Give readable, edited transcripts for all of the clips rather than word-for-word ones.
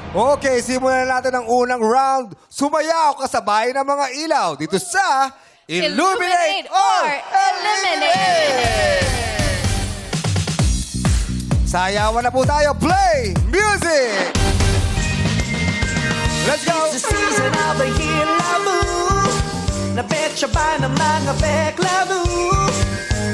Okay, simulan natin ang unang round. Sumayaw kasabay ng mga ilaw dito sa Illuminate or Eliminate! Sayawan na po tayo. Play music! Let's go! It's the season of the year, labu. Nabetsa ba ng mga beklabu?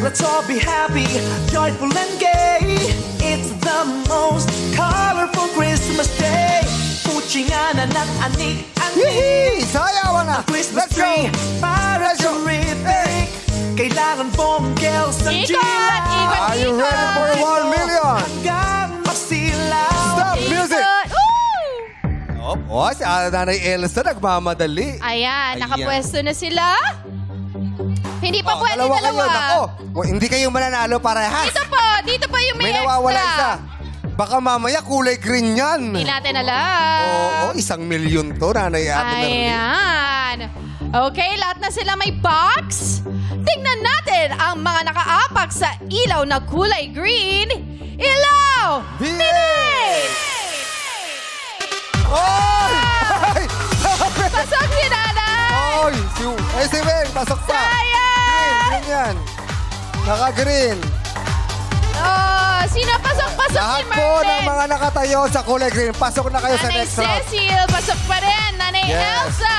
Let's all be happy, joyful and gay. It's the most colorful Christmas day. Puchingan na ng ani-ani. Yee! Sayawan na! Christmas Let's go! tree, para terrific. Kailangan bongels ng Ikot! gilaw. Ikot! Are you ready for 1 million? Hanggang masilaw. Stop music! Ikot! Woo! Oh, si Nanay Elsa nagmamadali. Ayan, Ayan. nakapwesto na sila. Hindi pa pwede Kayo, dalawa. nako. Hindi kayo mananalo parehas. Dito po yung may, May nawawala extra. isa. Baka mamaya kulay green yan. Hindi natin alam. Oo, 1 million to, Nanay Ate Merlin. Ayan. Okay, lahat na sila may box. Tingnan natin ang mga nakaapak sa ilaw na kulay green. Ilaw! Bilis! Oy! Ay! Pasok si Nanay! Oy! Si Ben, pasok pa. Sayang! Green yan. Naka-green. Oh, sino pasok-pasok Lahat si po Merlin? ng mga nakatayo sa kulay green, pasok na kayo sa Nanay next round. Cecil, pasok pa rin. Nanay Yes. Elsa,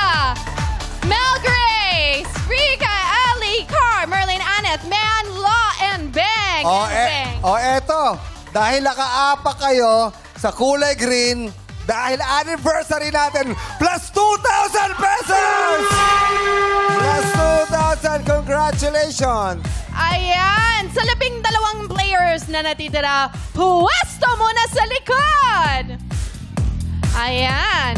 Mel Grace, Rika, Ali, Car, Merlin, Annette, Man, Law, and Bang. Eto. Dahil nakaapak kayo sa kulay green, dahil anniversary natin, plus 2,000 pesos! Plus 2,000, congratulations! Ayan, sa 12 players na natitira, puwesto muna sa likod. Ayan.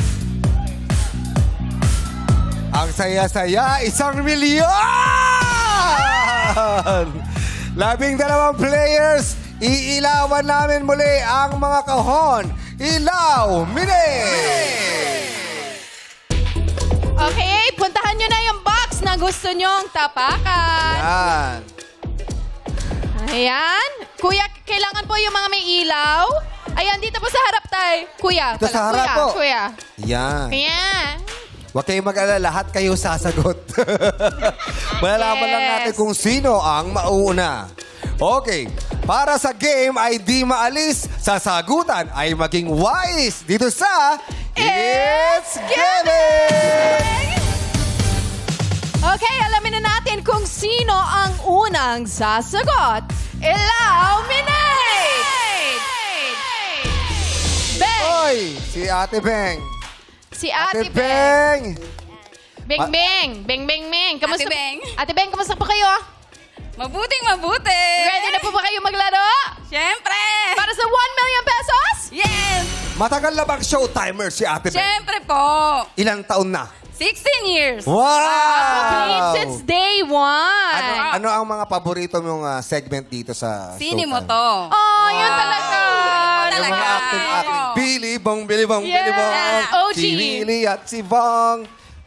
Ang saya-saya, 1 milyon! 12 players, iilawan namin muli ang mga kahon. Ilaw, minute! Okay, puntahan nyo na yung box na gusto nyong tapakan. Yan. Ayan. Kuya, kailangan po yung mga may ilaw. Ayan, dito po sa harap tayo. Kuya. Dito sa harap kuya, po. Kuya. Yan. Ayan. Huwag kayong mag-alala, lahat kayo sasagot. Malalaman lang Yes. natin kung sino ang mauuna. Okay, para sa game ay di maalis, sa sagutan ay maging wise dito sa It's Giving! Okay, alamin na natin kung sino ang unang sasagot. Illuminate! Beng! Oy, si Ate Beng. Si Ate Beng. Beng! Beng Beng. Beng Beng Beng. Kamusta? Ate Beng. Ate Beng, kamusta po kayo? Mabuting mabuti! Ready na po ba kayo maglaro? Siyempre! Para sa 1 million pesos? Yes! Matagal na bang showtimer si Ate Beng? Siyempre po! Ilang taon na? 16 years! Wow! Since day one. Ano ang mga paborito mong segment dito sa Sini mo showtime? to. Oh, yun talaga. Yung mga Talaga. acting. Billy Bong, Billy Bong, Yes. Billy Bong. OG. Si Willie at si Bong.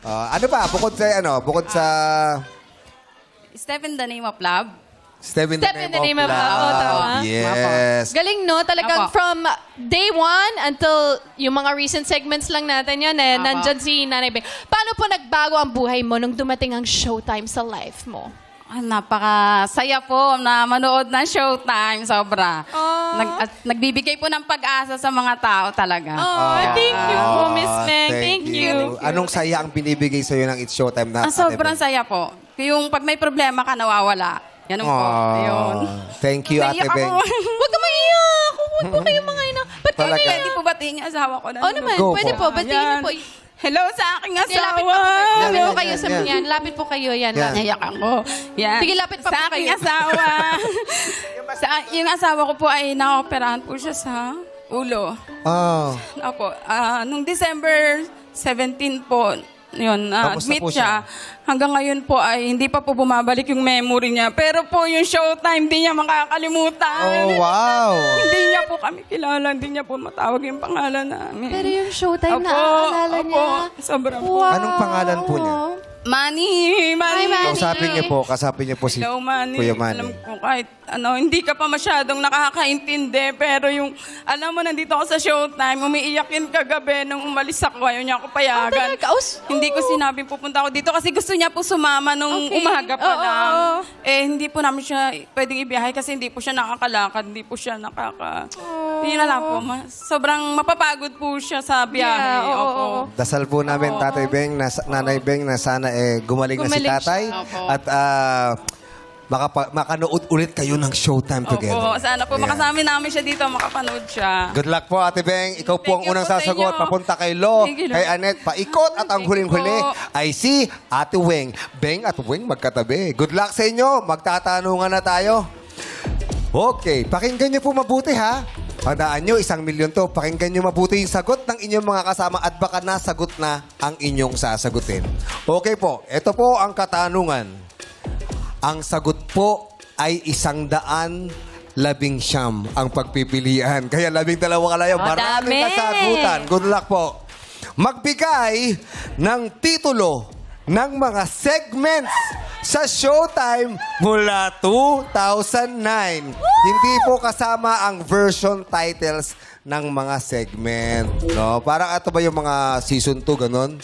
Ano pa? Bukod sa Step in the name of love. Step in Step in the name of love. Oh, tama. Yes. Galing, no? Talagang Apo. from day one until yung mga recent segments lang natin yun eh. Apo. Nandyan si Nanay Beng. Paano po nagbago ang buhay mo nung dumating ang showtime sa life mo? Napakasaya po na manood ng Showtime. Sobra. Oh. Nagbibigay po ng pag-asa sa mga tao talaga. Oh, thank you po, Miss Beng. Thank you. Anong saya ang binibigay sa'yo ng It's Showtime na? Sobrang saya po. Yung pag may problema ka, nawawala. Ganun po. Ayun. Thank you, Ate Naiyak Beng. ako. Huwag ka maiyak. Huwag po kayo mga ina. Ba't Talaga. kami? Pwede po batiin yung asawa ko na Oh, naman. Go Pwede po. po. Batiin niyo po. Hello sa aking Lapit asawa. po, lapit po Yan, kayo sa yan. yan. Lapit po kayo yan. Yan. Naiyak ako. Yan. Sige, lapit pa sa po aking kayo. asawa. Yung asawa ko po ay nakoperahan po siya sa ulo. Oh. Opo. Nung December 17 po, yun, Kamusta admit po siya. Hanggang ngayon po ay hindi pa po bumabalik yung memory niya. Pero po yung showtime, hindi niya makakalimutan. Oh, wow. Hindi niya po kami kilala, hindi niya po matawag yung pangalan namin. Pero yung showtime, Opo, naaalala opo. niya. Sobrang po. Wow. Anong pangalan po niya? Manny. Kausapin niyo po si Hello, Manny. Kuya Manny. Alam ko kahit hindi ka pa masyadong nakakaintindi, pero yung, alam mo, nandito ako sa Showtime, umiiyak yun kagabi nung umalis ako, ayaw niya ako payagan. talaga? Hindi ko sinabing pupunta ako dito kasi gusto niya po sumama nung Okay. umaga pa Oo, lang. oo. Hindi po namin siya pwedeng ibiyahe kasi hindi po siya nakakalakad, hindi po siya Yun na lang po, sobrang mapapagod po siya sa biyahe. Yeah, oo, Opo. oo. Dasal po namin, Tatay Beng, Nanay Beng, na sana gumaling na si Gumaling Tatay. siya. Opo. At makanood ulit kayo ng Showtime together. Opo, sana po Ayan. makasama namin siya dito, makapanood siya. Good luck po, Ate Beng. Ikaw po ang Thank you unang po sa sasagot. inyo. Papunta kay Lo, Thank you, Lo. kay Annette, paikot. At ang Thank you huling-huli po. ay si Ate Weng. Beng at Weng magkatabi. Good luck sa inyo. Magtatanungan na tayo. Okay, pakinggan niyo po mabuti ha. Tandaan nyo, 1 milyon to. Pakinggan nyo mabuti yung sagot ng inyong mga kasama at baka nasagot na ang inyong sasagutin. Okay po, ito po ang katanungan. Ang sagot po ay 119 ang pagpipilian. Kaya 12 kalayo. Maraming dami. kasagutan. Good luck po. Magbigay ng titulo ng mga segments sa Showtime mula 2009. Hindi po kasama ang version titles ng mga segment. No? Parang ito ba yung mga season 2, ganun?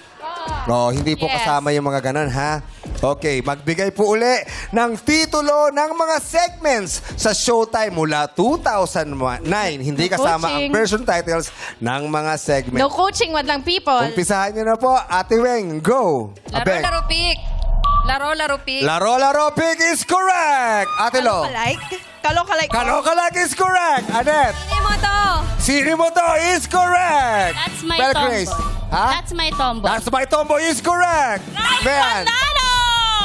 No, hindi po Yes. kasama yung mga ganun, ha? Okay, magbigay po uli ng titulo ng mga segments sa Showtime mula 2009. Hindi kasama ang coaching. version titles ng mga segment. No coaching, madlang people. Umpisahan nyo na po. Ate Weng, go! Abeng. Laro, pick. Laro, pick. Laro, pick is correct! Ate Lo. Kalokalike. Kalokalike is correct! Annette. Sino mo to? Sinimoto is correct! That's my Bel tomboy. Grace. Ha? That's my tomboy. That's my tomboy is correct! Bean. Panalo!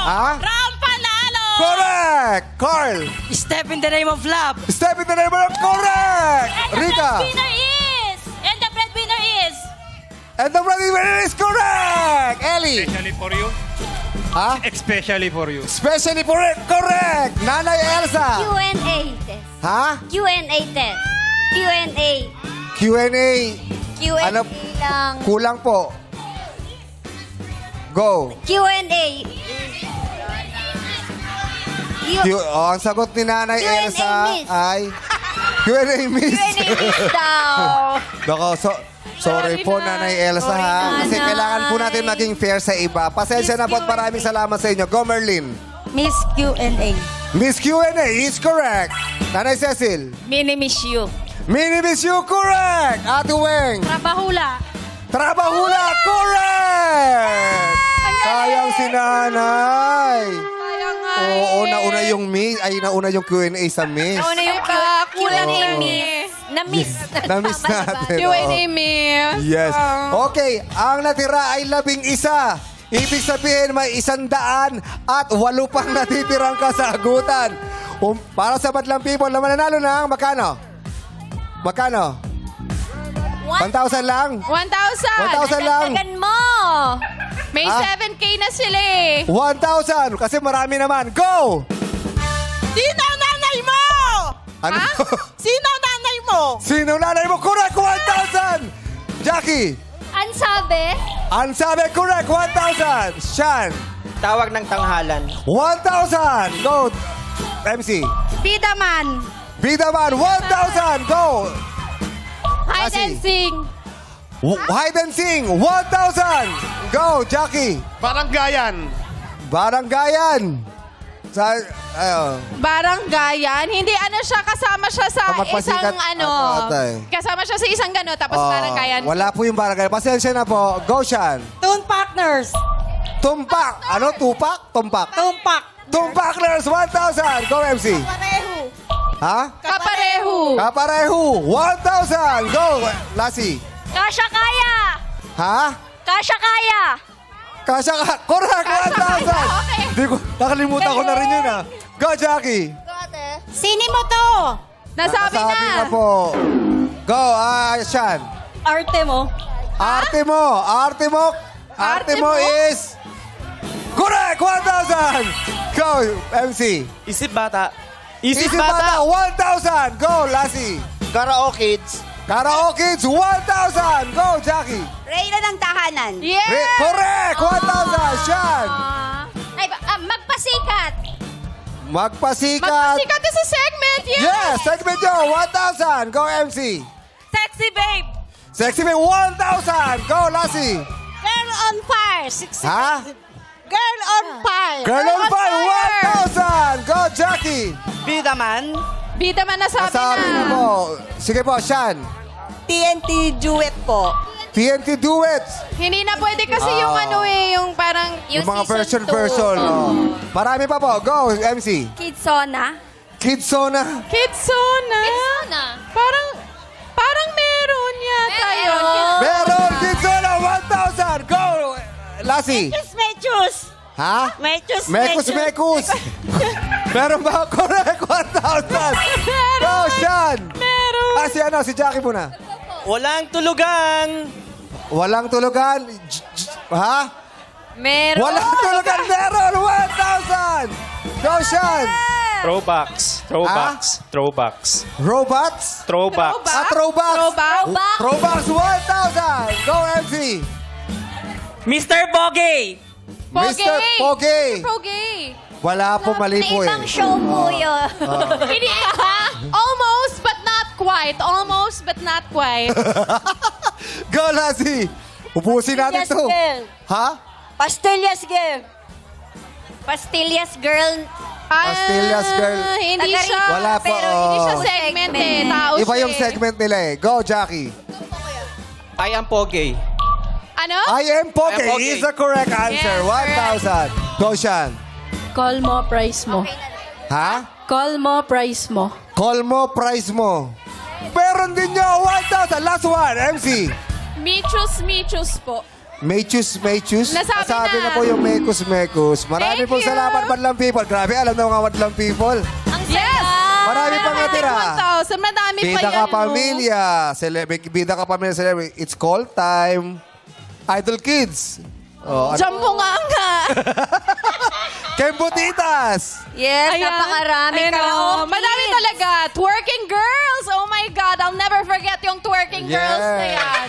Ha? Ram Panalo! Correct! Carl. Step in the name of love. Step in the name of correct! And the Rika. breadwinner is... And the breadwinner is... And the running is correct! Ellie. Especially for you. Ha? Especially for you. Especially for it. Correct! Nanay Elsa. Q&A test. Ha? Q&A test. Q&A. Q&A. Q&A Ano? lang. Kulang po. Go. Q&A. Ang sagot ni Nanay Q&A Elsa miss. ay Q&A miss. Q&A miss daw. Doko, sorry po, Nanay Elsa, ha? Kasi Nanay. kailangan po natin maging fair sa iba. Pasensya na po at maraming salamat sa inyo. Go, Merlin. Miss Q&A. Miss Q&A is correct. Nanay Cecil. Mini-miss you. Mini-miss you, correct. Ate Weng. Trabahula. Trabahula, correct. Sayang si Nanay. Oo, nauna yung miss. Ay, nauna yung Q&A sa miss. Ano yung Kulang Q&A yung miss? Na-miss. Na-miss Tama, natin. diba? Q&A miss. Yes. Okay, ang natira ay 11. Ibig sabihin may 100 at 8 pang natitirang kasagutan. Para sa Madlang People na mananalo ng magkano? Magkano? 1,000 lang? 1,000. 1,000 lang? Dagdagan mo. May Ah? 7K na sila eh. 1,000 kasi marami naman. Go! Sino ang nanay mo? Ano? Sino ang nanay mo? Sino nanay mo? Correct! 1,000! Jackie! Ang sabi? Ang sabi, correct! 1,000! Shan! Tawag ng tanghalan. 1,000! Go! MC! Bidaman. Bidaman! 1,000! Go! Hide Asi. and sing. Hide and sing! 1,000! Go, Jackie! Baranggayan. Baranggayan! Sa, Baranggayan. Hindi ano siya, kasama siya sa Magpasikat. isang ano. Ano, atay? Kasama siya sa isang gano, tapos baranggayan. Wala po yung baranggayan. Pasensya na po. Go, Shan! Tune Partners. Tumpak! Ano? Tupak? Tumpak? Tumpak. Tumpakners! 1,000! Go, MC! Ha? Kapareho. Kapareho! 1,000! Go, Lassie! Kasha kaya. Ha? Kasha kaya. Kasya ka! Correct! 1,000! Okay. Di ko, nakalimutan ko na rin yun, ha? Go, Jackie! Sino mo to? Nasabi na. po. Go, Shan! Arte mo. Arte mo! Arte mo! Arte mo is... Correct! 1,000! Go, MC! Isip bata. Isip bata! 1,000! Go, Lassie! Karaoke Kids. Karaoke Kids, 1,000. Go, Jackie. Reyna ng tahanan. Yes! Correct! 1,000. Sean. Ay, magpasikat. Magpasikat. Magpasikat na sa segment. Yes! Yes, segment nyo, 1,000. Go, MC. Sexy babe. Sexy May, 1,000. Go, Lassie. Girl on fire. Ha? Girl on fire. Girl on fire, 1,000. Go, Jackie. Bida man. Bida man nasabi Nasabi na. na po. Sige po, Sean. TNT duet po. TNT Duets. Hindi na pwede kasi yung yung parang... Yung mga version. Oh. Marami pa po. Go, MC. Kidsona. Kidsona. Kidsona. Kidsona. Parang meron yata yun. Meron, Kidsona, 1,000. Go, Lassie. Mechus. Ha? Mechus. Mekus. Meron ba? Correct, 1,000. Go, Sean. Meron. Si Jackie muna. Walang tulugan. Walang tulugan. Ha? Meron. Walang tulugan. Meron, 1,000. Go, Sean. Throwbacks. Robots? Throwbacks. Throwbacks. Throwback. Throwbacks, 1,000. Go, MC. Mr. Bogey. Mr. Pogi. Pogi. Wala po, mali po eh. Ibang show po yun. Hindi, almost but not quite. Almost but not quite. Go, Lassie. Ubusin natin Pastillas to. girl. Ha? Pastillas girl. Pastillas girl. Pastillas girl. Hindi siya. Wala po, Pero hindi siya oh. segment eh. Tao Iba siya yung eh. segment nila eh. Go, Jackie. I am Pogi. Ano? I am Pogi I am Pogi. is the correct answer. Yes, 1,000. Go, Sean. Call mo, price mo. Ha? Call mo, price mo. Call mo, price mo. Meron din nyo, 1,000. Last one, MC. Michus po. Mechus. Nasabi na na. po yung Mechus. Marami Thank pong you. salamat, Madlang People. Grabe, alam na mga Madlang People. Ang Yes! Marami pang natira. 1,000. Madami pa Bida yan. ka no? pamilya. Bida ka pamilya. Celebrity. It's call time. Idol Kids. Oh, Jumbo nga. Kembutitas. Yes, Ayan. napakarami Ayan, karaoke. oh. Madami talaga. Twerking girls. Oh my God. I'll never forget yung twerking girls na yan.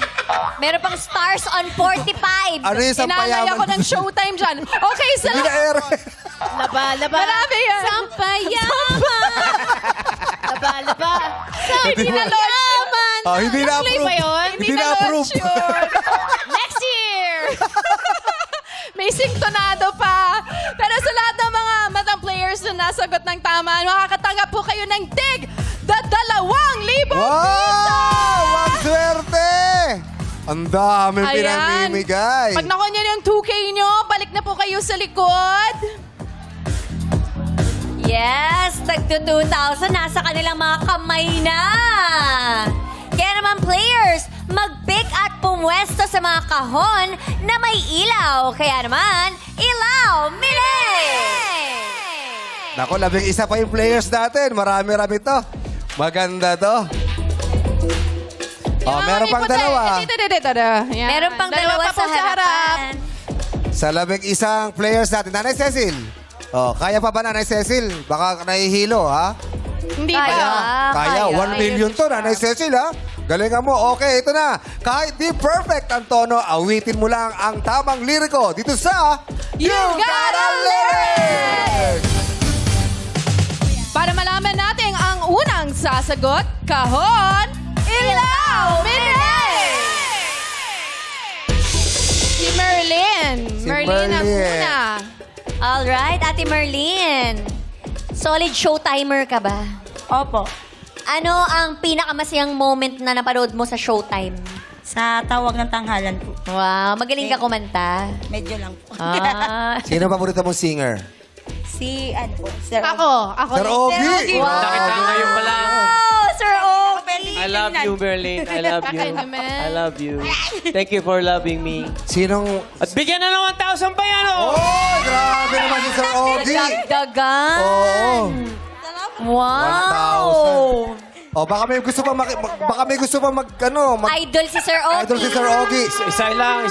Meron pang stars on 45. Ano yung Inaalay sampayaman? ako ng showtime dyan. Okay, sa Hindi na air. Laba. Marami yan. Sampayaman. Laba. Hindi na launch. Oh, hindi na Tuloy approve. ba yun? Hindi na approve. launch yun. Next year! May singtonado pa. Pero sa lahat ng mga matang players na nasagot ng tama, makakatanggap po kayo ng tig 2,000 Wow! Ang swerte! Ang dami Ayan. pinamimigay. Pag nakuha niyo yung 2K nyo, balik na po kayo sa likod. Yes, tagto 2,000 nasa kanilang mga kamay na. Kaya naman players, mag-pick at pumwesto sa mga kahon na may ilaw. Kaya naman, ilaw, mili! Naku, 11 pa yung players natin. Marami-rami to. Maganda to. Oh, meron pang dalawa. Yan. Meron pang dalawa pa po sa harapan. Sa 11 players natin. Nanay Cecil. Oh, kaya pa ba Nanay Cecil? Baka nahihilo, ha? Hindi Kaya. pa. Kaya, 1 million to, Nanay Cecil, ha? Galingan mo. Okay, ito na. Kahit di perfect ang tono, awitin mo lang ang tamang liriko dito sa You Got a Lyric! Para malaman natin ang unang sasagot, kahon, ilaw, minay! Si Merlin. Si Merlin ang Merlin. una. Alright, Ate Merlin. Solid showtimer ka ba? Opo. Ano ang pinakamasayang moment na napanood mo sa showtime? Sa tawag ng tanghalan po. Wow, magaling ka kumanta. Medyo lang po. Ah, Sino paborito mong singer? Si, ano po, Sir Ako. Sir Ogie. Wow. Nakita ngayon pa lang. Oh, Sir Ogie. I love you, Berlin. I love you. Bakit naman? I love you. Thank you for loving me. Sinong... At bigyan na ng 1,000 pa yan, oh! Oh, grabe naman si Sir Ogie. Dagdagan. Oo. Wow. 1,000. Oh, baka may gusto pa baka may gusto pa Idol si Sir Ogie. idol si Sir Ogie. Isa lang.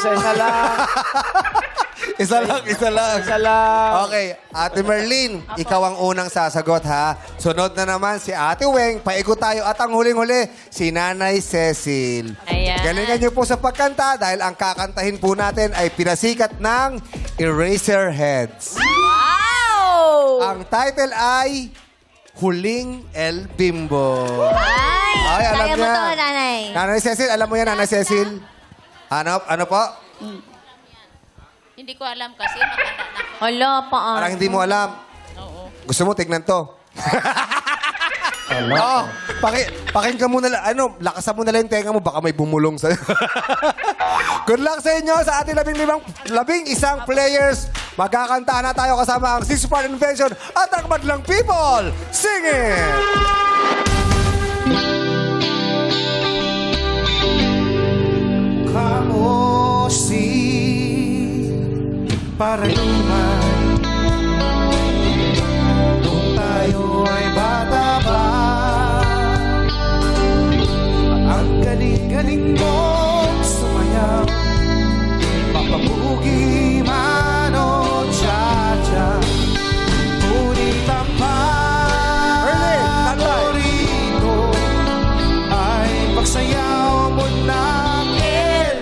Isa lang, isa lang. Isa lang. Okay, Ate Merlin, ikaw ang unang sasagot, ha? Sunod na naman si Ate Weng, paikot tayo. At ang huling-huli, si Nanay Cecil. Ayan. Galingan niyo po sa pagkanta dahil ang kakantahin po natin ay pinasikat ng Eraserheads. Wow! Ang title ay Huling El Bimbo. Ay, alam kaya mo niya. to, nanay. Nanay Cecil, alam mo yan, Nanay Cecil? Ano po? Hindi ko alam kasi matanda na ako. Hala, paan. Parang hindi mo alam. Gusto mo, tignan to. Oo. Pakinggan mo na lang. Lakasan mo na lang yung tenga mo. Baka may bumulong sa'yo. Good luck sa inyo sa ating 11 players. Magkakanta na tayo kasama ang 6-part invention at ang Madlang People. Sing it! Kamosi para naman nung tayo ay bata pa. Ang galing-galing mong sumayaw, papabugi man o cha-cha. Ngunit ang paborito ay pagsayaw mo ng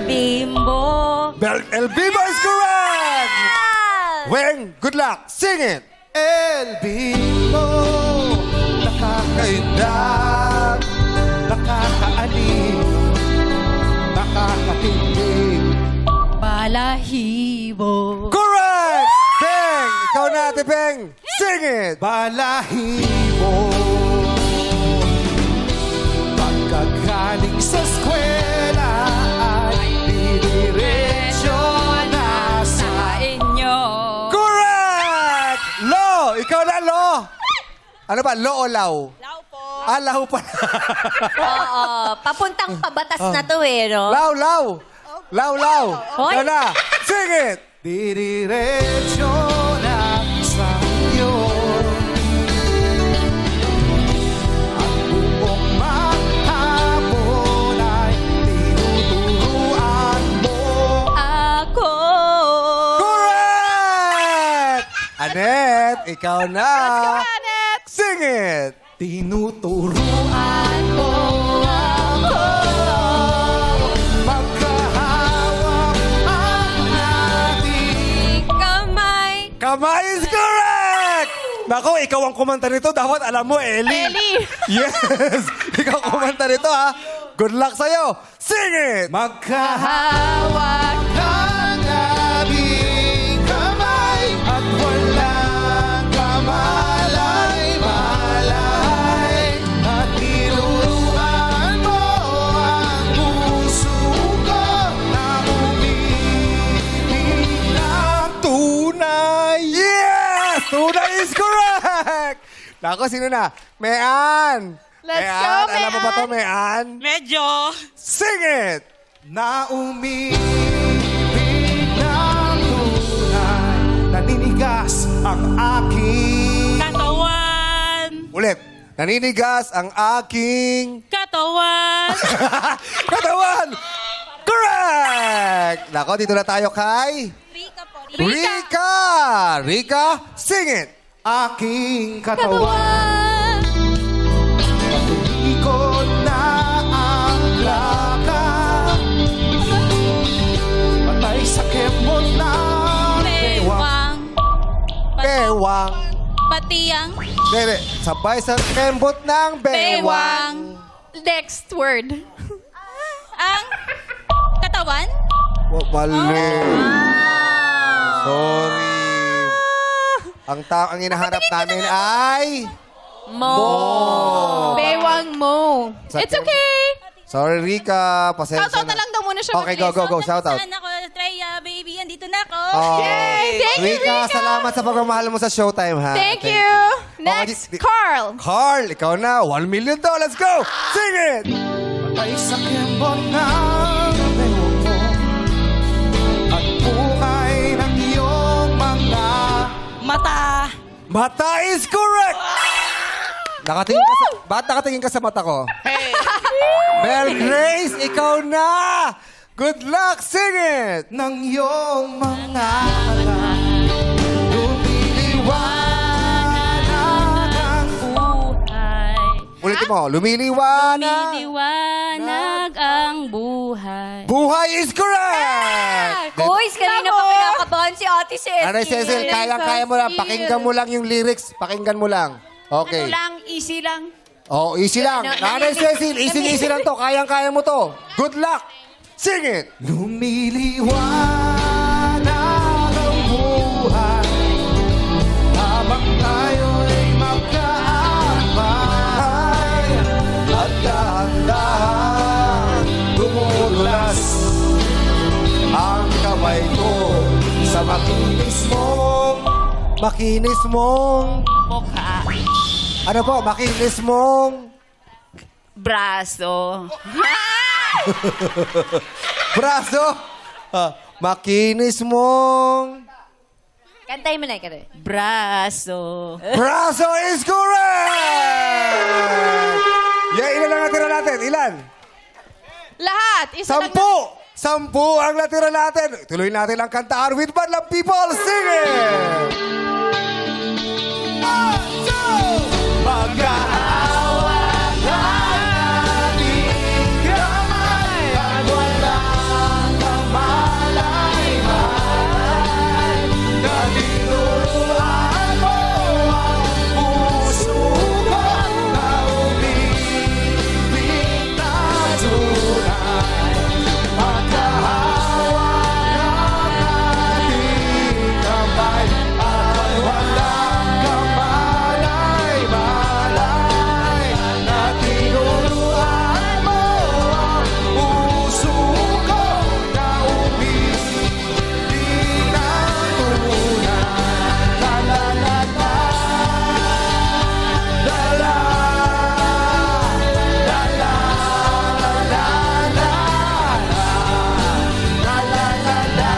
Bimbo. El Bimbo is correct! Weng, good luck. Sing it! El Bimbo, nakakaindak, nakakaalim, nakakatindig. Balahibo. Correct! Beng! Ikaw na, Ate Beng. Sing it! Balahibo, pagkagaling sa eskwela ay didiretso na sa Inyo. Correct! Lo! Ikaw na, Lo! Ano ba? Lo o Law? Lao po. Law pa. Oo, papuntang pabatas na to eh, no? Law, Law! Law, Law! Hoy! Ikaw na! Sing it! didiretso na sa iyo. Ang buong mahapon ay tinuturuan mo. Ako. Correct! Annette, ikaw na! Annette! Sing it! Tinuturuan mo ako. Magkahawak ang ating Kamay. Kamay is correct! Nako, ikaw ang kumanta nito. Dapat alam mo, Ellie. Ellie. Yes! Ikaw kumanta nito, ha? Good luck sa'yo. Sing it! magkahawak ang ating kamay at walang kamalay-malay at tinuruan mo ang puso ko na umibig ng Tunay! Yes! Tunay is correct! Nako, sino na? Mean! Let's Mean, go, alam mo ba to, Mean. Mean? Medyo. Sing it! na umibig ng tunay. Naninigas ang aking Katawan. Ulit. Naninigas ang aking Katawan. katawan! Correct! Nako, dito na tayo kay... Rika po. Rika! Rika, sing it! aking katawan. Ikot na ang plaka. Patay sa kemot na bewang. Bewang. Patiyang. Dere, sabay sa kembot ng bewang. Next word. Ang katawan. Oh, mali. Sorry. Ang hinahanap namin ay... Mo. Bewang mo. Sa It's tem- okay. Sorry, Rika. Pasensya Shout out na lang daw muna siya. Okay, go, go, go. Shout out. Saan ako? Treya, baby, andito na ako. Oh. Yay! Thank you, Rika, Rika. salamat sa pagmamahal mo sa Showtime, ha? Thank you. Next, Carl. Carl, ikaw na. $1 million. Let's go! Sing it! Patay sa kemot na bewang mo. At bungay ng iyong mga Mata. Mata is correct! Nakatingin ka sa... Ba't nakatingin ka sa mata ko? Mel Grace, ikaw na! Good luck! Sing it! ng iyong mga Ulitin mo. Lumiliwanag. Lumiliwanag ang buhay. Buhay is correct! Boys, kanina pa kinakabahan si Ate Cecil. Nanay Cecil, kaya mo lang. Pakinggan mo lang yung lyrics. Pakinggan mo lang. Okay. Easy lang. Oh, easy lang. Nanay Cecil, easy lang to. Kaya mo to. Good luck. Sing it! Lumiliwanag ang buhay habang tayo'y magkaabay at dahan-dahan dumudulas ang kamay ko sa makinis mong Mukha. ano po, makinis mong Braso. braso. Makinis mong Kantay mo na, kantay. Braso. braso is correct! Yeah, ilan lang natira natin? Ilan? Lahat. Isa lang 10! 10 ang natira natin. Tuloy natin ang kantaan with Badlang People. Sing it! Mag-aawa natin kamay at walang kamalay-malay na tinuruan mo ang puso ko na umibig na tunay. Mag-aawa natin kamay at walang kamalay-malay na tinuruan mo ang puso ko na umibig na tunay. La la la la, la la, la la, la la, la la la la,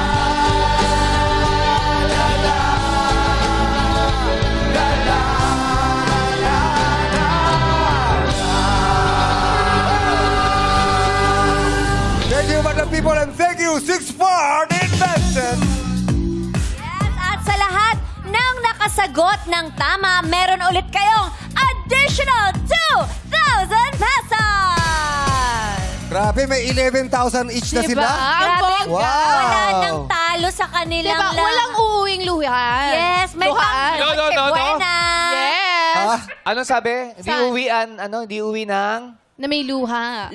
Thank you, Badlang People, and thank you, Six Fart Invention. Yes, at sa lahat ng nakasagot ng tama, meron ulit kayong additional 2,000 pesos! Grabe, may 11,000 each na Diba? sila. Ang Grabe, bongga. Wow. wala nang talo sa kanilang Diba? Walang uuwing luhaan. Yes, may luhaan. pang buena. Yes. Ah, Anong sabi? Di Saan? uwian, di uwi ng... Na may luha.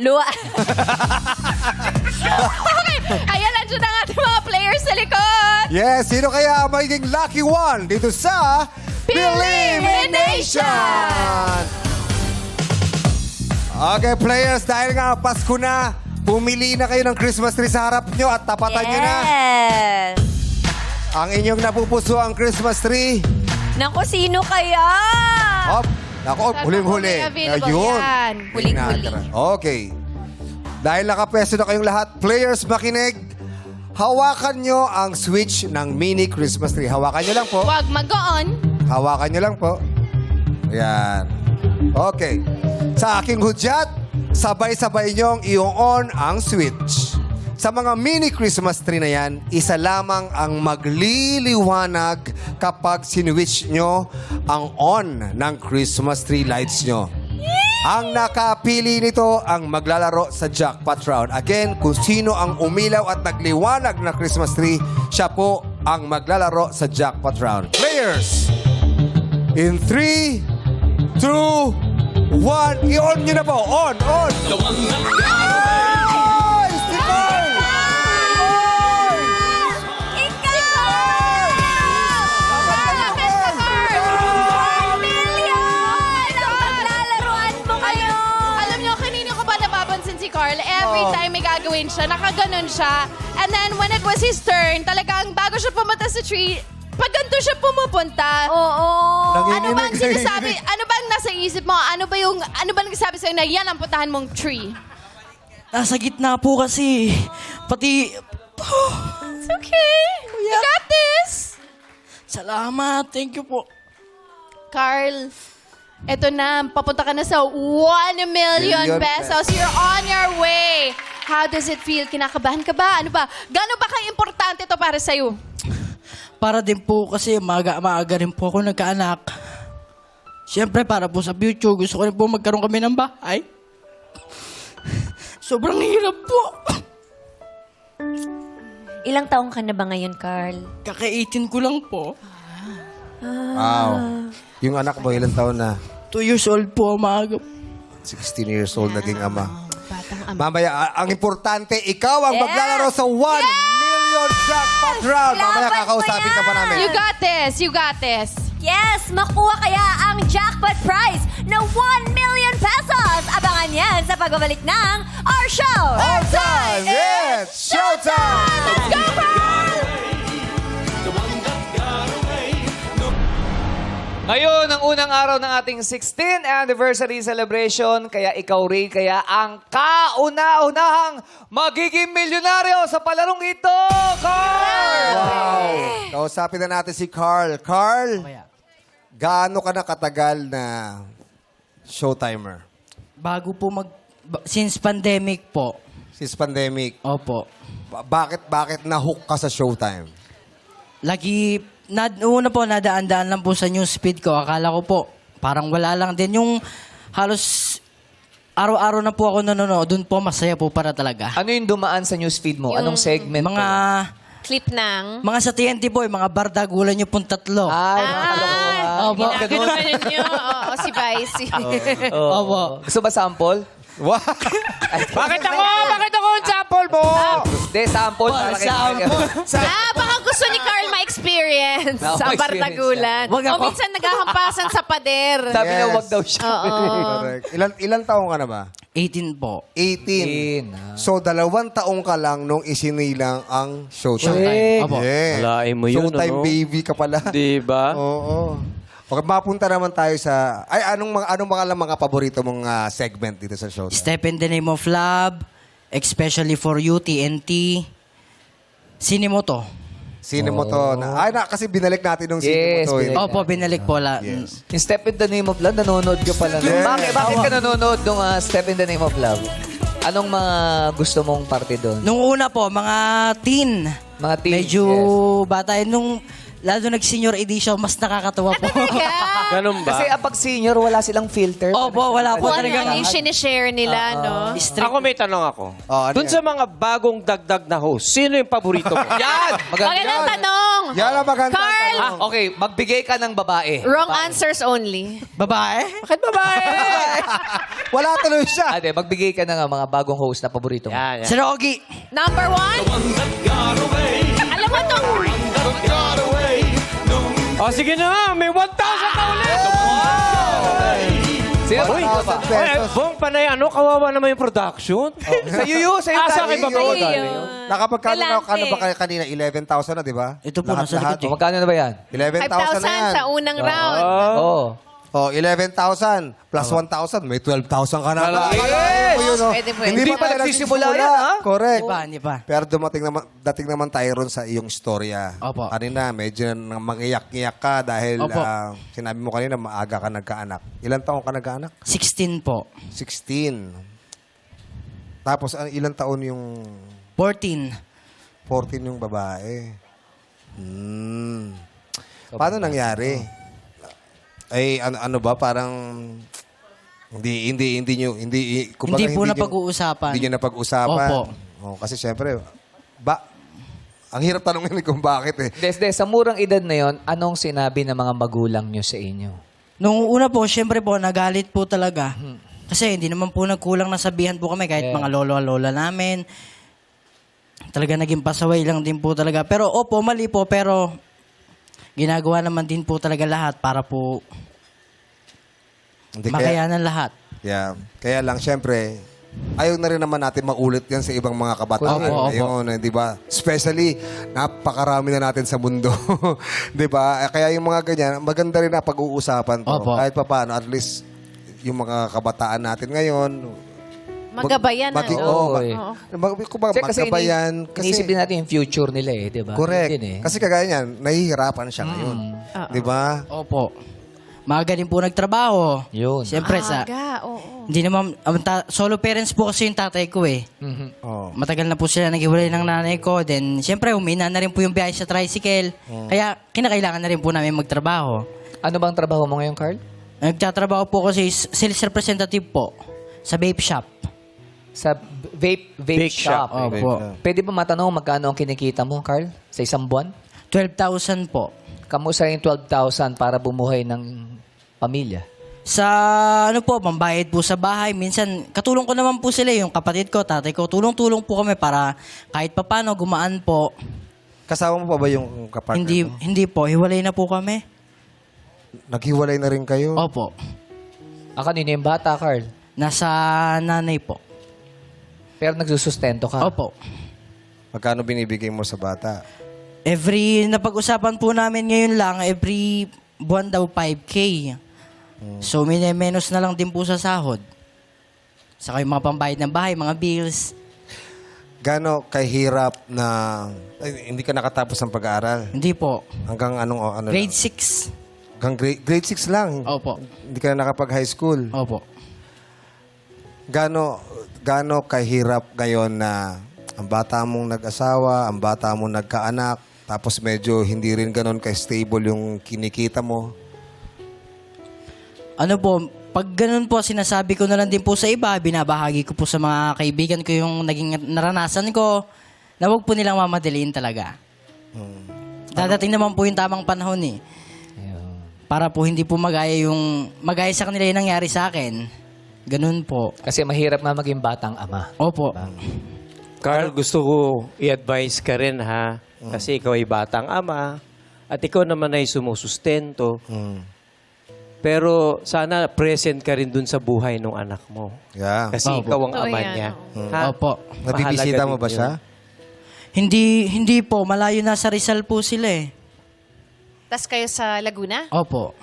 Okay. Ayan, nandiyan ang ating mga players sa likod. yes, sino kaya ang magiging lucky one dito sa Elimination? Okay, players, dahil nga Pasko na, pumili na kayo ng Christmas tree sa harap nyo at tapatan nyo na Yes. ang inyong napupuso ang Christmas tree. Naku, sino kaya? Hop, ako, Sana huling-huli. may available Ayun. yan. Huling-huli. Okay. Dahil nakapwesto na kayong lahat, players, makinig. Hawakan nyo ang switch ng mini Christmas tree. Hawakan nyo lang po. Huwag mag-on. Hawakan nyo lang po. Ayan. Okay. Sa aking hudyat, sabay-sabay nyong i-on ang switch. Sa mga mini Christmas tree na yan, isa lamang ang magliliwanag kapag sinwitch nyo ang on ng Christmas tree lights nyo. Ang nakapili nito ang maglalaro sa jackpot round. Again, kung sino ang umilaw at nagliwanag na Christmas tree, siya po ang maglalaro sa jackpot round. Players, in 3, 2, 1, i-on nyo na po. On, on. Ay! Nicole! Alam nyo, kanina ko ba napapansin si Carl? Every time may gagawin siya, nakaganon siya. And then, when it was his turn, talagang bago siya pumunta sa tree, pag ganito siya pumupunta. Oo. Ano bang sinasabi? Ano bang nasa isip mo? Ano ba nagsasabi sa'yo na yan ang puntahan mong tree? Nasa gitna po kasi. Pati... It's okay. You got this. Salamat. Thank you po. Carl, eto na. Papunta ka na sa 1 million Million pesos. You're on your way. How does it feel? Kinakabahan ka ba? Ano ba? Gano'n ba ka-importante ito para sa'yo? Para din po kasi maaga rin po ako nagkaanak. Siyempre, para po sa future, gusto ko rin po magkaroon kami ng bahay. Sobrang hirap po. Ilang taong ka na ba ngayon, Carl? Kaka-18 ko lang po. Wow. Yung anak mo, ilang taon na? 2 years old po, maaga. 16 years old naging ama. Mamaya, ang importante, ikaw ang maglalaro sa 1 million jackpot round. Mamaya Laban mo kakausapin ka pa namin. You got this. You got this. Yes, makuha kaya ang jackpot prize na 1 million pesos. Abangan yan sa pagbabalik ng our show. All time, it's showtime! Let's go, Carl! Ngayon, ang unang araw ng ating 16th anniversary celebration. Kaya ikaw rin, kaya ang kauna-unahang magiging milyonaryo sa palarong ito, Carl! Wow! Kausapin na natin si Carl. Carl, gaano ka na katagal na showtimer? Bago po since pandemic po. Since pandemic. Opo. Bakit na-hook ka sa showtime? Lagi, una po, nadaan-daan lang po sa newsfeed ko. Akala ko po, parang wala lang din. Yung halos araw-araw na po ako nanonood, doon po masaya po para talaga. Ano yung dumaan sa newsfeed mo? Anong segment? Mga, Clip ng... mga sa TNT po, mga bardagulan nyo pong 3. Ay, mga kalokohan. Opo. Ginaganon nyo. Oo, si Vice. Opo. Gusto ba sample? Wow! Bakit ako? Bakit ako ang sample mo? Hindi, sample. Para kay Baka gusto ni Carl ma-experience Na- sa ma-experience Bardagulan. Wag O ako. minsan naghahampasan sa pader. Sabi niya, Yes. wag daw siya. Correct. Ilan taong ka na ba? 18 po. 18. So, 2 taong ka lang nung isinilang ang showtime. Showtime. Opo. Yeah. Walain mo yun, Showtime ano? baby ka pala. Diba? Oo. Okay, mapunta naman tayo sa... Ay, anong mga paborito mong segment dito sa show? Step in the Name of Love, especially for you, TNT, Sinimoto. Sino mo to? Kasi binalik natin nung Yes, sino mo to. binalik. Opo, binalik po la. Yes. Yung Step in the Name of Love, nanonood ka pala. Yeah. Bakit ka nanonood nung Step in the Name of Love? Anong mga gusto mong parte doon? Nung una po, mga teen. Mga teen, Medyo bata. Nung lalo nag-senior edition, mas nakakatawa po. Ganun ba? Kasi pag senior, wala silang filter. Opo, wala po Kung ano talagang... yung sinishare nila, no? Ako may tanong ako. Ano Doon yan? sa mga bagong dagdag na host, sino yung paborito mo? Yan! Magandang tanong. Yan ang maganda. Carl! Okay, magbigay ka ng babae. Wrong answers only. Babae? Bakit babae? Wala tuloy siya. Ate, magbigay ka ng mga bagong host na paborito mo. Yan, yan. Si Rogi. Number 1. Alam mo to. O sige na, may 1,000 na ulit! Sino Uy, paborito pa? Ay, Bong, panay kawawa naman yung production. Sa yuyu, sa Ah, sa akin ba Sa'yo ba? yun. Nakapagkano Galante. ba kayo kanina? 11,000 na, di ba? Ito po, nasa likod eh. Magkano na ba yan? 11,000 na yan. 5,000 sa unang round. Oo. Oh, 11,000 plus 1,000, may 12,000 ka na. Yes! Pwede, pwede. Hindi Hindi pa pa tayo nagsisimula nagsisimula. yan, ha? Correct. Hindi pa. Pero dating naman tayo ron sa iyong istorya. Opo. Kanina, medyo mangiyak-iyak ka dahil Opo. sinabi mo kanina, maaga ka nagkaanak. Ilan taon ka nagkaanak? 16 po. 16. Tapos, ilan taon yung 14. 14 yung babae? Paano nangyari? Ay, ano ba, parang... kumbaga, Hindi po nyo- napag-uusapan. Hindi nyo napag-usapan. Opo. Oh, kasi syempre, ang hirap tanongin kung bakit eh. Desde, sa murang edad na yon, anong sinabi ng mga magulang nyo sa inyo? Nung una po, syempre po, nagalit po talaga. Kasi hindi naman po nagkulang na sabihan po kami kahit mga lolo-lola namin. Talaga naging pasaway lang din po talaga. Pero opo, mali po, pero ginagawa naman din po talaga lahat para po Hindi, makayanan lahat. yeah. Kaya lang, syempre, ayaw na rin naman natin maulit yan sa ibang mga kabataan. Opo, opo. Ayun, di ba? Especially, napakarami na natin sa mundo. Di ba? Kaya yung mga ganyan, maganda rin na pag-uusapan to. Opo. Kahit pa paano, at least, yung mga kabataan natin ngayon, Magabayan na. maging, no? oh, Oo, eh. Kasi magkabayan. inisip din natin yung future nila eh, di ba? Correct. Yun eh. Kasi kagaya niyan, nahihirapan siya ngayon. Di ba? Opo. Maaga din po nagtrabaho. Yun. Siyempre sa... Aga, oo. Hindi naman... solo parents po kasi yung tatay ko eh. Oh. Matagal na po sila naghiwalay ng nanay ko. Then, siyempre, humina na rin po yung biyahe sa tricycle. Kaya, kinakailangan na rin po namin magtrabaho. Ano bang trabaho mo ngayon, Carl? Nagtatrabaho po kasi sales representative po sa vape shop. Sa vape shop. Opo. Pwede ba matanong magkano ang kinikita mo, Carl? Sa isang buwan? 12,000 po. Kamusta yung 12,000 para bumuhay ng pamilya? Sa ano po, pambayad po sa bahay. Minsan, katulong ko naman po sila, yung kapatid ko, tatay ko. Tulong-tulong po kami para kahit papano gumaan po. Kasama mo pa ba yung kapartner mo? Hindi po, hiwalay na po kami. Naghiwalay na rin kayo? Opo. Kanino yung bata, Carl? Nasa nanay po. Pero nagsusustento ka? Opo. Magkano binibigay mo sa bata? Napag-usapan po namin ngayon lang, every buwan daw 5K. So, menos na lang din po sa sahod. Saka yung mga pambayad ng bahay, mga bills. Gano kahirap na hindi ka nakatapos ng pag-aaral? Hindi po. Hanggang ano Grade lang? 6. Hanggang grade 6 lang? Opo. Hindi ka na nakapag-high school? Opo. Gano kahirap ngayon na ang bata mong nag-asawa, ang bata mong nagkaanak, tapos medyo hindi rin ganon ka-stable yung kinikita mo? Ano po, pag ganun po, sinasabi ko na lang din po sa iba, binabahagi ko po sa mga kaibigan ko yung naging naranasan ko, na huwag po nilang mamadaliin talaga. Dadating naman po yung tamang panahon eh. Para po hindi po magaya sa kanila yung nangyari sa akin. Ganun po. Kasi mahirap nga maging batang ama. Opo. Carl, gusto ko i-advise ka rin, ha? Kasi ikaw ay batang ama at ikaw naman ay sumusustento. Pero sana present ka rin dun sa buhay ng anak mo. Yeah. Kasi Opo. ikaw ang ama niya. Ha? Opo. Nabibisita mo Mahalaga ba din siya? Hindi po, malayo na sa Rizal po sila eh. Tas kayo sa Laguna? Opo.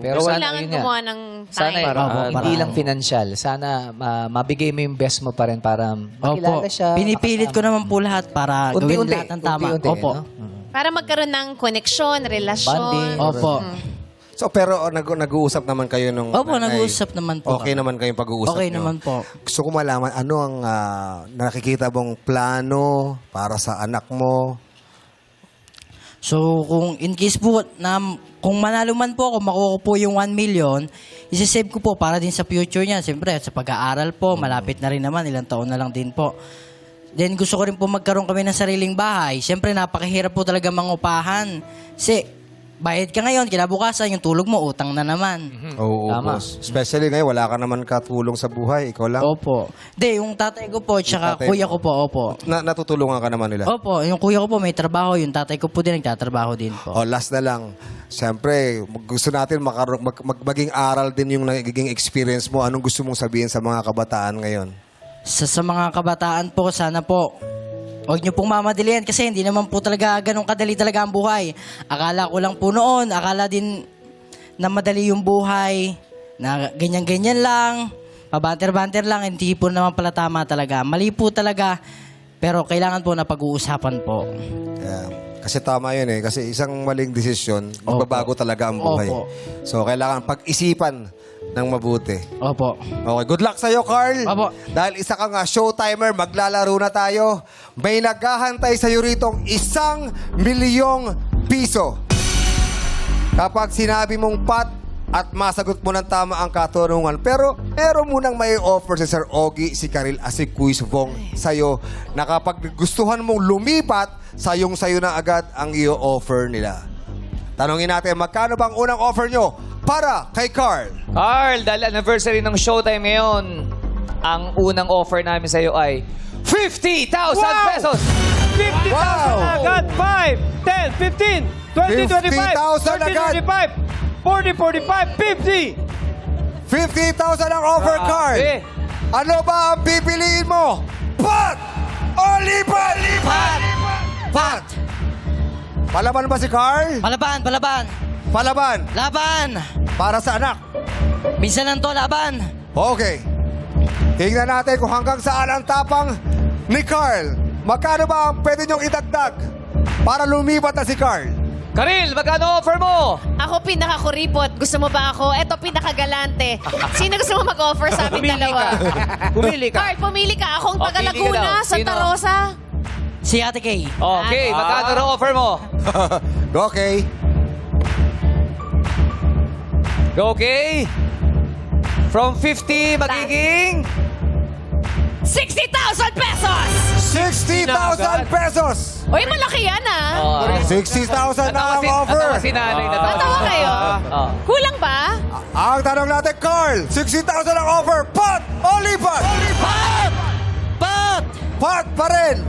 Pero Kailangan yun nga. gumawa ng Sana time. hindi lang financial. Sana mabigay mo yung best mo pa rin para makilala Opo. siya. Pinipilit ko naman po lahat para gawin Unti-unti. lahat ng tama. Unti-unti, Opo. no? Para magkaroon ng koneksyon, relasyon. Bonding. Opo. So, pero nag-uusap naman kayo nung Opo, nanay. nag-uusap naman po. Okay naman kayong pag-uusap Okay nyo? naman po. Gusto ko malaman, ano ang nakikita mong plano para sa anak mo? So, kung in case po na kung manalo man po ako, makuha ko po yung 1 million, isi-save ko po para din sa future niya. Siyempre, sa pag-aaral po, malapit na rin naman, ilang taon na lang din po. Then, gusto ko rin po magkaroon kami ng sariling bahay. Siyempre, napakahirap po talaga mangupahan. Kasi, bayad ka ngayon, kinabukasan, yung tulog mo, utang na naman. Oo, Tama. boss. Especially ngayon, wala ka naman katulong sa buhay. Ikaw lang. Opo. Hindi, yung tatay ko po, tsaka tatay kuya mo. ko po, opo. Natutulungan ka naman nila. Opo, yung kuya ko po may trabaho, yung tatay ko po din nagtatrabaho din po. Oh, last na lang. Siyempre, gusto natin maging aral din yung nagiging experience mo. Anong gusto mong sabihin sa mga kabataan ngayon? Sa mga kabataan po, sana po, huwag niyo pong mamadalian kasi hindi naman po talaga ganun kadali talaga ang buhay. Akala ko lang po noon, akala din na madali yung buhay, na ganyan-ganyan lang, pabanter-banter lang, hindi po naman pala tama talaga. Mali po talaga, pero kailangan po na pag-uusapan po. Yeah. Kasi tama yun eh. Kasi isang maling desisyon, magbabago talaga ang buhay. Opo. So, kailangan pag-isipan ng mabuti. Opo. Okay, good luck sa'yo, Carl. Opo. Dahil isa kang showtimer, maglalaro na tayo. May naghahantay sa'yo ritong 1 milyong piso. Kapag sinabi mong pat at masagot mo ng tama ang katanungan. Pero meron munang may offer si Sir Ogie, si Karil, at si Quiz Vong sa'yo na kapag gustuhan mong lumipat, sayong-sayo na agad ang i-offer nila. Tanungin natin, magkano bang unang offer nyo para kay Carl? Carl, dahil anniversary ng Showtime ngayon, ang unang offer namin sa'yo ay 50,000 pesos! 50,000 agad! 5, 10, 15, 20, 50,000 25, agad! 30, 25, 40, 45, 50! 50,000 ang offer, Carl. Grabe. Ano ba ang pipiliin mo? Pat! O lipat! Lipat! Pat! Palaban ba si Carl? Palaban, palaban! Palaban. Laban! Para sa anak. Minsan lang to, laban! Okay. Tingnan natin kung hanggang saan ang tapang ni Carl. Magkano ba ang pwede niyong idagdag para lumipat na si Carl? Karil, magkano offer mo? Ako pinakakuripot. Gusto mo ba ako? Eto pinakagalante. Sino gusto mo mag-offer sa amin dalawa? Pumili ka. Carl, pumili ka. Akong taga pili ka daw. Laguna, Santa Sino? Rosa. Si Ate Kay. Okay, magkano raw offer mo? Okay. Okay. From 50, magiging... 60,000 pesos! 60,000 pesos! Uy, malaki yan ah. 60,000 na ang offer. Natawa si nanay. Natawa kayo? Oh. Kulang ba? Ang tanong natin, Carl, 60,000 ang offer. Pat o lipat? Pat! Pat! Pat pa rin.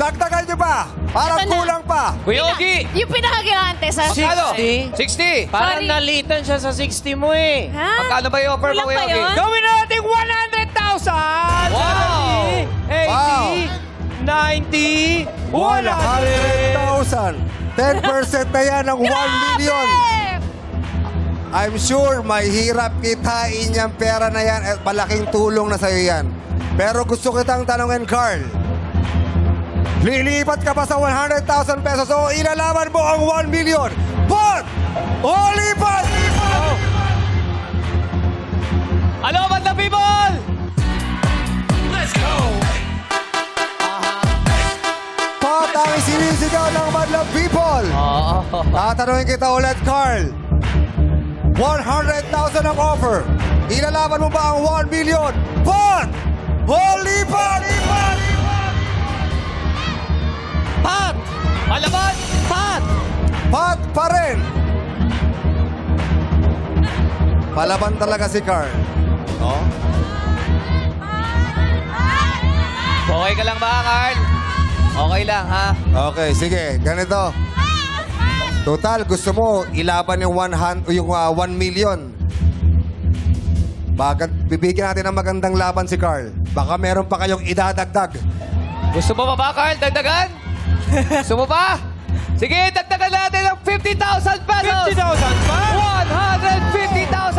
Dagdagan nyo ba? Parang Ito na. kulang pa. Kuya Ogie. Yung pinakagigante sa... Magkano? 60? 60. Parang Sorry. nalitan siya sa 60 mo eh. Ha? Magkano ba yung offer mo, Kulang Kuya ba Ogie? yun? Gawin natin 100,000! Wow! 80, 90, 100! 100,000. 10% na yan ng 1 million. I'm sure may hirap kitain yung pera na yan at malaking tulong na sa'yo yan. Pero gusto kitang tanongin, Carl. Lilipat ka pa sa 100,000 pesos o ilalaban mo ang 1 million? Pat o lipat? Ano ba the people? Pat ang sinisigaw ng Madlang People. Tatanungin kita ulit, Carl. 100,000 ang offer. Ilalaban mo ba ang 1 million? Pat o lipat? Pat! Palaban! Pat! Pat pa rin. Palaban talaga si Carl. No? Okay ka lang ba, Carl? Okay lang, ha? Okay, sige. Ganito. Total, gusto mo ilaban yung 1 million. Bibigyan natin ng magandang laban si Carl. Baka meron pa kayong idadagdag. Gusto mo pa ba, Carl? Dagdagan? Gusto mo pa? Sige, dagdagan natin ng 50,000 pesos! 50,000 pa?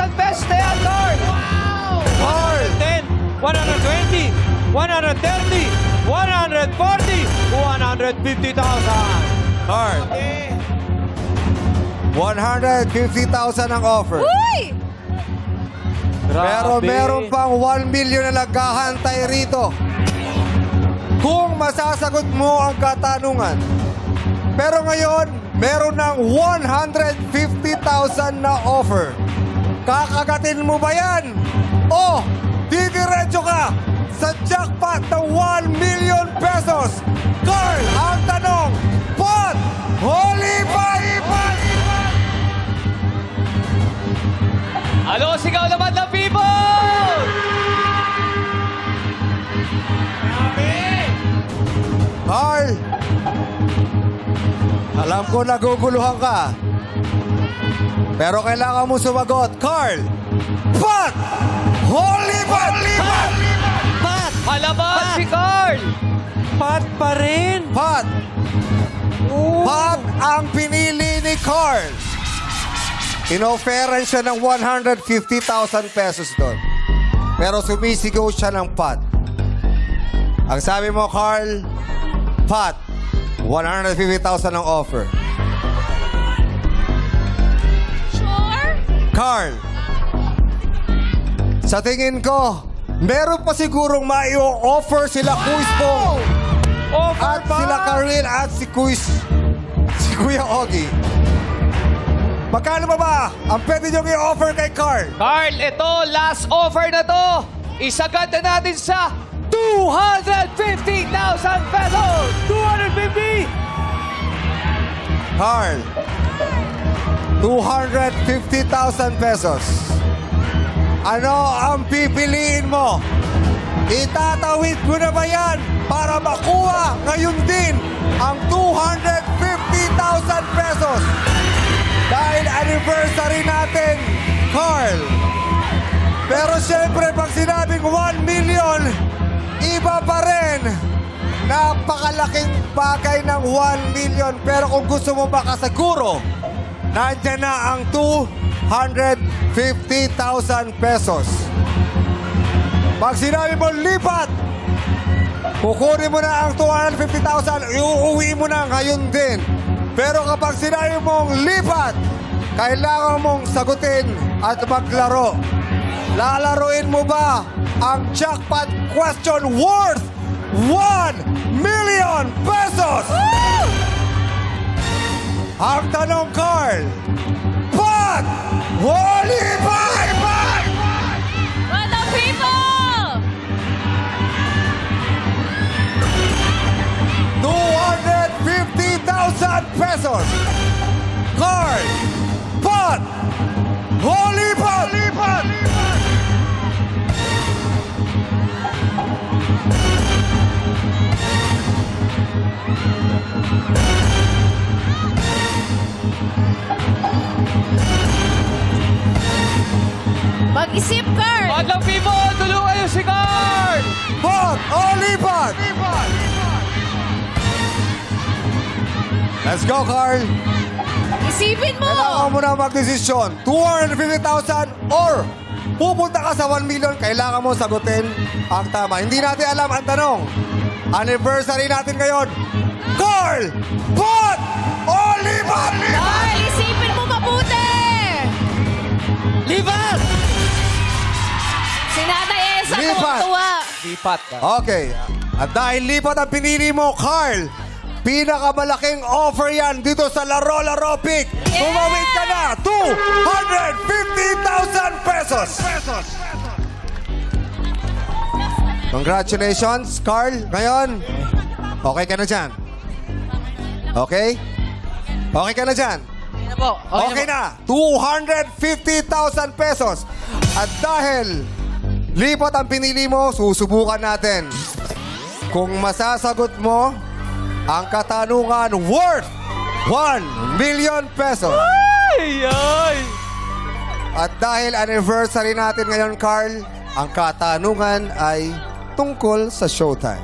150,000 pesos na yan, Carl! Carl! 110, 120, 130, 140, 150,000. Carl! 150,000 ang offer. Uy! Pero meron pang 1 million na naghahantay rito. Kung masasagot mo ang katanungan. Pero ngayon, meron ng 150,000 na offer. Kakagatin mo ba yan? O didiretso ka sa jackpot ng 1 million pesos? Carl, ang tanong, Pat o lipat? Ano, sigaw naman ng people! Carl, alam ko naguguluhan ka. Pero kailangan mo sumagot. Carl, Pat! Holy Pat! Pat! Palaban si Carl! Pat pa rin. Pat! Pat ang pinili ni Carl. Inoferan siya ng 150,000 pesos doon. Pero sumisigaw siya ng Pat. Ang sabi mo, Carl, Pat, 150,000 ang offer. Sure? Carl, sa tingin ko, meron pa sigurong mai-offer sila Kuis Bong at sila Karil at si Kuya Ogie. Magkano ba ang pwede niyong i-offer kay Carl? Carl, ito, last offer na to. Isagad na natin sa 250,000 pesos! 250. Carl, 250,000 pesos. Ano ang pipiliin mo? Itatawid mo na ba yan para makuha ngayon din ang 250,000 pesos? Dahil anniversary natin, Carl. Pero siyempre, pag sinabing 1 million, iba pa rin. Napakalaking bagay ng 1 million. Pero kung gusto mo makasiguro, nandyan na ang 250,000 pesos. Pag sinabi mo lipat, kukunin mo na ang 250,000, iuuwi mo na ngayon din. Pero kapag sinabi mong lipat, kailangan mong sagutin at maglaro. Lalaruin mo ba ang jackpot question worth 1 million pesos? Ang tanong, Carl, Pat But! Holy Bible! What the people? 250,000 pesos. Carl! But! Holy Bible! Mag-isip, Carl. Madlang people, tulungan niyo si Carl! But! Holy But! Let's go, Carl! Isipin mo. Kailangan mo na magdesisyon. 250,000 or pupunta ka sa 1 million, kailangan mo sagutin ang tama. Hindi natin alam ang tanong. Anniversary natin ngayon. Carl! But! Oliver! Carl, isipin mo mabuti. Lipat! Si Nanay Esa Lipat. tuwa. Lipat ka. Okay. At dahil lipat ang pinili mo, Carl, pinakamalaking offer yan dito sa Laro Pick. Tumawid ka na, 250,000 pesos. Congratulations, Carl. Ngayon, okay ka na dyan? Okay? Okay ka na dyan? Ano po? Okay na, 250,000 pesos. At dahil lipat ang pinili mo, susubukan natin. Kung masasagot mo ang katanungan worth 1 million pesos. At dahil anniversary natin ngayon, Carl, ang katanungan ay tungkol sa showtime.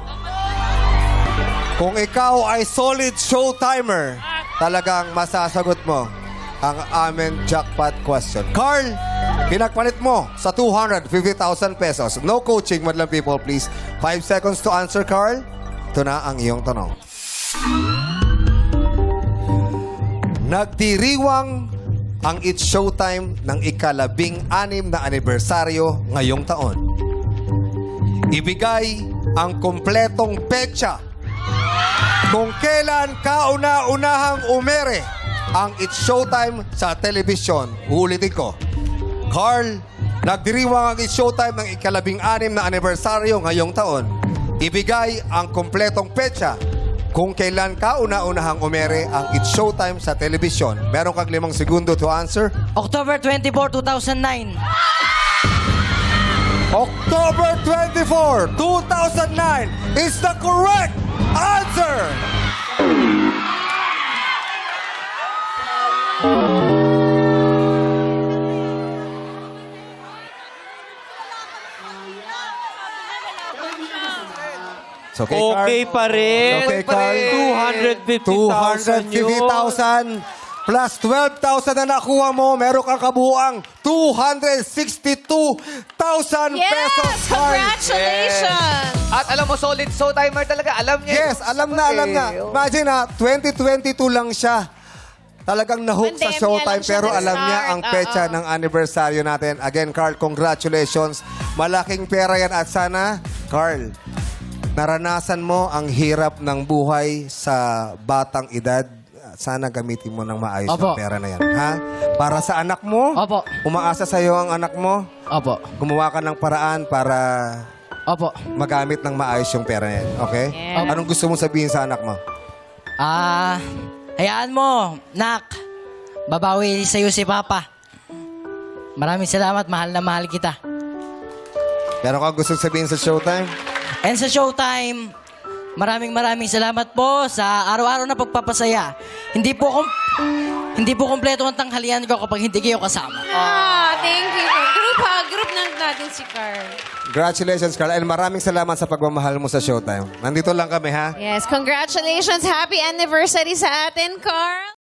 Kung ikaw ay solid showtimer, talagang masasagot mo ang aming jackpot question. Carl, pinagpalit mo sa 250,000 pesos. No coaching, madlang people, please. 5 seconds to answer, Carl. Ito na ang iyong tanong. Nagdiriwang ang It's Showtime ng ika-16 na anibersaryo ngayong taon. Ibigay ang kompletong petsa kung kailan kauna-unahang umere ang It's Showtime sa telebisyon. Uulitin ko. Carl, nagdiriwang ang It's Showtime ng ika-16 na anibersaryo ngayong taon. Ibigay ang kompletong petsa kung kailan kauna-unahang umere ang It's Showtime sa telebisyon. Meron kang 5 segundo to answer. October 24, 2009. October 24, 2009 is the correct answer! It's okay, Carl. Okay pa rin. Okay, Carl. 250,000 yun. 250,000 plus 12,000 na nakuha mo, meron kang kabuuang 262,000 Yes! pesos, Carl. Congratulations! At alam mo, solid showtimer talaga. Alam niya. Yes, alam na. Imagine 2022 lang siya. Talagang nahook sa Pandemya showtime lang siya pero alam nag-start. niya ang petsa Oo. ng anniversaryo natin. Again, Carl, congratulations. Malaking pera yan at sana, Carl, naranasan mo ang hirap ng buhay sa batang edad. Sana gamitin mo ng maayos Opo. ang pera na yan. Ha? Para sa anak mo, Opo. umaasa sa iyo ang anak mo, Opo. gumawa ka ng paraan para Opo. magamit ng maayos yung pera na yan. Okay? Yeah. Anong gusto mong sabihin sa anak mo? Hayaan mo, Nak. Babawi sa'yo si Papa. Maraming salamat, mahal na mahal kita. Meron kang gusto sabihin sa showtime? And sa Showtime, maraming salamat po sa araw-araw na pagpapasaya. Hindi po kompleto ang tanghalian ko kapag hindi kayo kasama. Thank you. Group na natin si Carl. Congratulations, Carl. And maraming salamat sa pagmamahal mo sa showtime. Nandito lang kami, ha? Yes, congratulations. Happy anniversary sa atin, Carl.